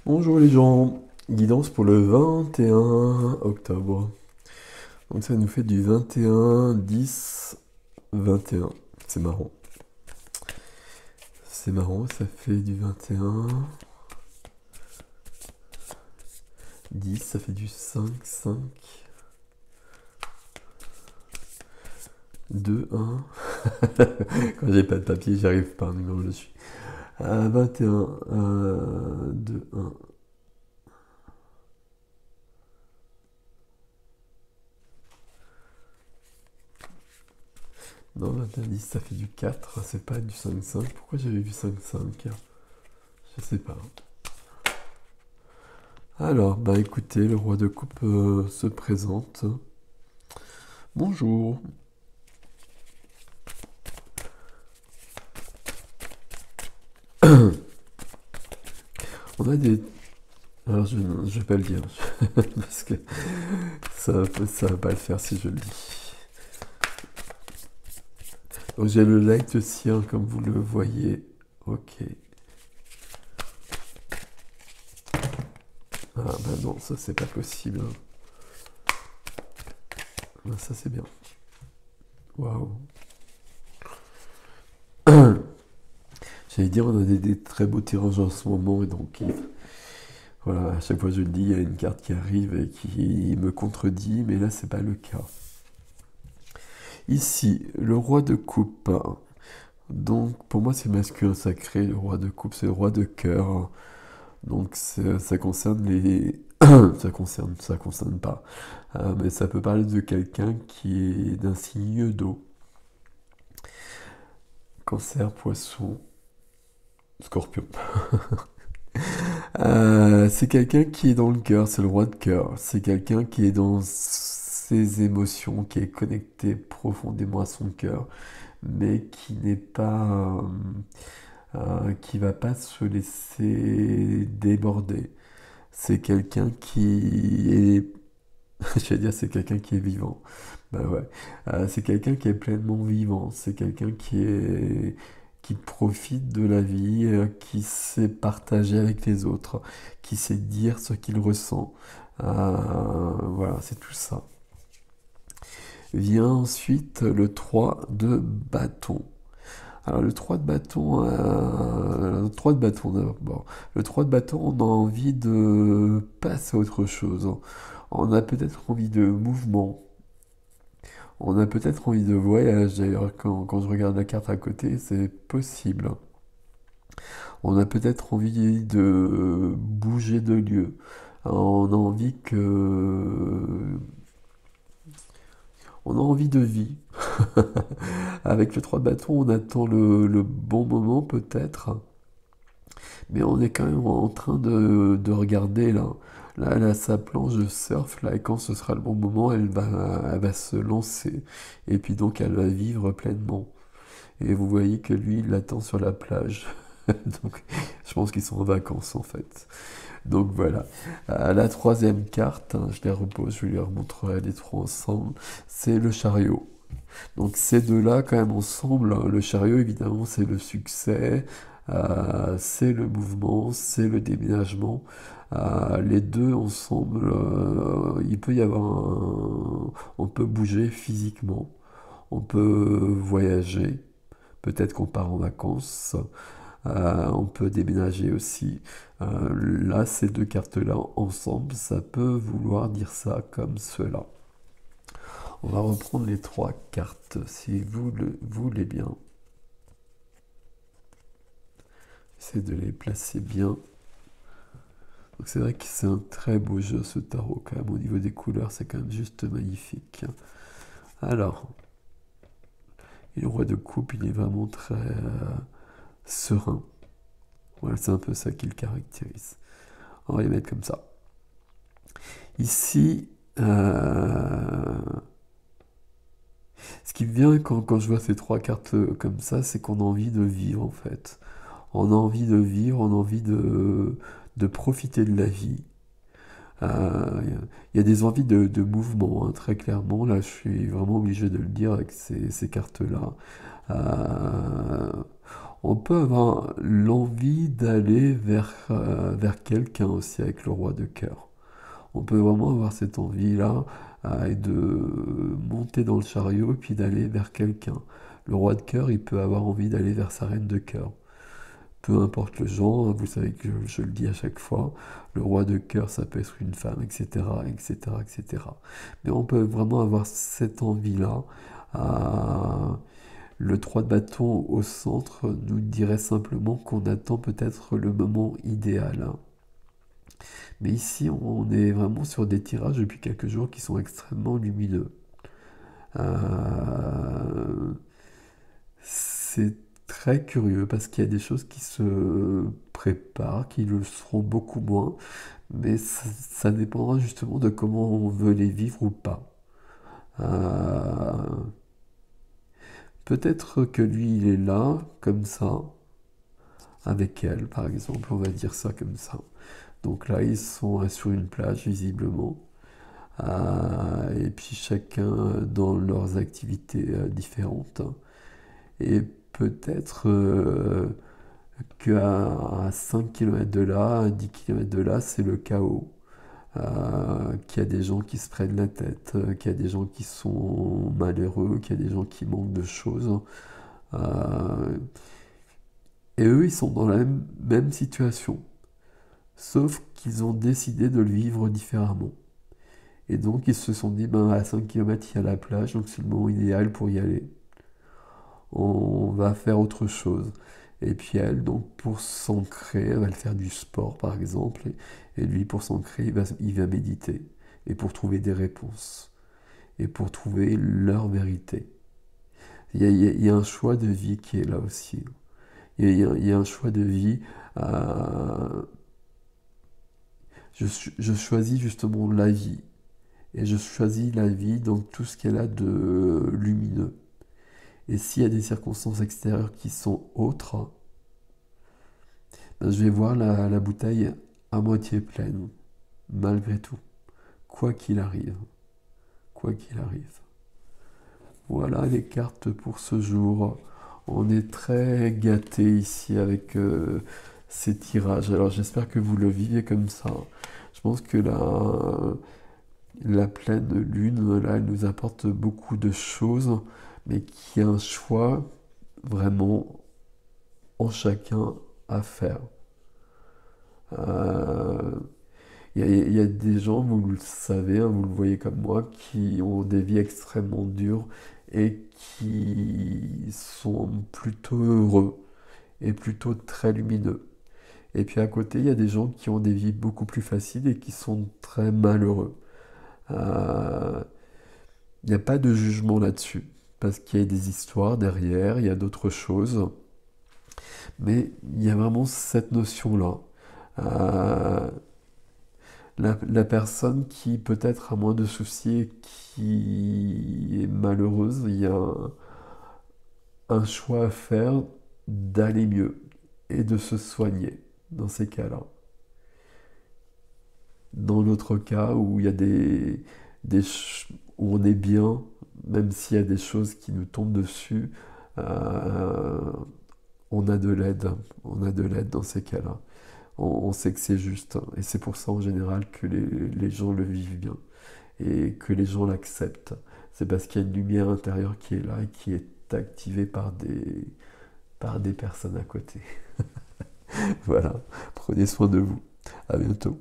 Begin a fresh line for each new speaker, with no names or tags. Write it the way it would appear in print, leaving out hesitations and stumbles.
Bonjour les gens, guidance pour le 21 octobre. Donc ça nous fait du 21, 10, 21. C'est marrant. C'est marrant, ça fait du 21, 10, ça fait du 5, 5, 2, 1. Quand j'ai pas de papier, j'arrive pas, mais non, je suis. 21, 2, 1. Non, 21, 10, ça fait du 4, c'est pas du 5, 5. Pourquoi j'avais vu 5, 5? Je sais pas. Alors, bah écoutez, le roi de coupe se présente. Bonjour. On a des... Alors je vais pas le dire, parce que ça va pas le faire si je le dis. Donc j'ai le light aussi, hein, comme vous le voyez. Ok. Ah bah non, ça c'est pas possible, hein. Ah, ça c'est bien. Waouh. J'allais dire, on a des très beaux tirages en ce moment, et donc voilà, à chaque fois je le dis, il y a une carte qui arrive et qui me contredit, mais là c'est pas le cas. Ici, le roi de coupe. Donc pour moi c'est masculin sacré, le roi de coupe, c'est le roi de cœur. Donc ça concerne les... ça concerne pas. Mais ça peut parler de quelqu'un qui est d'un signe d'eau. Cancer, poisson, scorpion. C'est quelqu'un qui est dans le cœur, c'est le roi de cœur. C'est quelqu'un qui est dans ses émotions, qui est connecté profondément à son cœur, mais qui n'est pas... qui va pas se laisser déborder. C'est quelqu'un qui est... Je vais dire, c'est quelqu'un qui est vivant. Bah ouais. C'est quelqu'un qui est pleinement vivant. C'est quelqu'un qui profite de la vie, qui sait partager avec les autres, qui sait dire ce qu'il ressent. Voilà, c'est tout ça. Vient ensuite le 3 de bâton. Alors le 3 de bâton, le 3 de bâton d'abord. Le 3 de bâton, on a envie de passer à autre chose. On a peut-être envie de mouvement. On a peut-être envie de voyage. D'ailleurs, quand je regarde la carte à côté, c'est possible. On a peut-être envie de bouger de lieu. On a envie que... On a envie de vie. Avec le 3 de bâton, on attend le bon moment peut-être. Mais on est quand même en train de regarder là. Là, elle a sa planche de surf, là, et quand ce sera le bon moment, elle va se lancer. Et puis donc, elle va vivre pleinement. Et vous voyez que lui, il l'attend sur la plage. Donc, je pense qu'ils sont en vacances, en fait. Donc, voilà. La troisième carte, hein, je les repose, je lui remontrerai les trois ensemble, c'est le chariot. Donc ces deux-là, quand même ensemble, le chariot, évidemment, c'est le succès, c'est le mouvement, c'est le déménagement. Les deux ensemble, il peut y avoir on peut bouger physiquement, on peut voyager, peut-être qu'on part en vacances, on peut déménager aussi. Là, ces deux cartes-là ensemble, ça peut vouloir dire ça comme cela. On va reprendre les trois cartes si vous le voulez bien. Essayez de les placer bien. Donc c'est vrai que c'est un très beau jeu ce tarot quand même. Au niveau des couleurs, c'est quand même juste magnifique. Alors, le roi de coupe, il est vraiment très serein. Voilà, c'est un peu ça qui le caractérise. On va les mettre comme ça. Ici, ce qui me vient quand je vois ces trois cartes comme ça, c'est qu'on a envie de vivre en fait. On a envie de vivre, on a envie de profiter de la vie. Il y a des envies de mouvement, hein, très clairement. Là, je suis vraiment obligé de le dire avec ces cartes-là. Euh, On peut avoir l'envie d'aller vers quelqu'un aussi avec le roi de cœur. On peut vraiment avoir cette envie-là et de monter dans le chariot et puis d'aller vers quelqu'un. Le roi de cœur, il peut avoir envie d'aller vers sa reine de cœur. Peu importe le genre, hein, vous savez que je le dis à chaque fois, le roi de cœur, ça peut être une femme, etc., etc., etc. Mais on peut vraiment avoir cette envie-là. euh, le 3 de bâton au centre nous dirait simplement qu'on attend peut-être le moment idéal, hein. Mais ici, on est vraiment sur des tirages depuis quelques jours qui sont extrêmement lumineux. Euh, c'est très curieux parce qu'il y a des choses qui se préparent, qui le seront beaucoup moins, mais ça dépendra justement de comment on veut les vivre ou pas. Euh, peut-être que lui, il est là, comme ça, avec elle, par exemple, on va dire ça comme ça. Donc là, ils sont sur une plage, visiblement. Et puis chacun dans leurs activités différentes. Et peut-être qu'à 5 km de là, à 10 km de là, c'est le chaos. Qu'il y a des gens qui se prennent la tête, qu'il y a des gens qui sont malheureux, qu'il y a des gens qui manquent de choses. Euh, et eux, ils sont dans la même situation. Sauf qu'ils ont décidé de le vivre différemment. Et donc ils se sont dit, ben, à 5 km, il y a la plage, donc c'est le moment idéal pour y aller. On va faire autre chose. Et puis elle, donc pour s'ancrer, elle va faire du sport par exemple, et lui pour s'ancrer, il va méditer, et pour trouver des réponses, et pour trouver leur vérité. Il y a un choix de vie qui est là aussi. Il y a un choix de vie. euh, je choisis justement la vie, et je choisis la vie dans tout ce qu'elle a de lumineux. Et s'il y a des circonstances extérieures qui sont autres, ben, je vais voir la bouteille à moitié pleine, malgré tout, quoi qu'il arrive, quoi qu'il arrive. Voilà les cartes pour ce jour. On est très gâté ici avec ces tirages. Alors j'espère que vous le vivez comme ça. Je pense que la pleine lune, là, elle nous apporte beaucoup de choses, mais qu'il y a un choix vraiment en chacun à faire. Euh, il y a des gens, vous le savez, hein, vous le voyez comme moi, qui ont des vies extrêmement dures et qui sont plutôt heureux et plutôt très lumineux. Et puis à côté, il y a des gens qui ont des vies beaucoup plus faciles et qui sont très malheureux. Euh, Il n'y a pas de jugement là-dessus, parce qu'il y a des histoires derrière, il y a d'autres choses, mais il y a vraiment cette notion-là. Euh, la personne qui peut-être a moins de soucis et qui est malheureuse, il y a un choix à faire d'aller mieux et de se soigner dans ces cas-là. Dans l'autre cas où il y a où on est bien, même s'il y a des choses qui nous tombent dessus, euh, on a de l'aide. On a de l'aide dans ces cas-là. On sait que c'est juste. Et c'est pour ça en général que les gens le vivent bien et que les gens l'acceptent. C'est parce qu'il y a une lumière intérieure qui est là et qui est activée par des personnes à côté. Voilà, prenez soin de vous. À bientôt.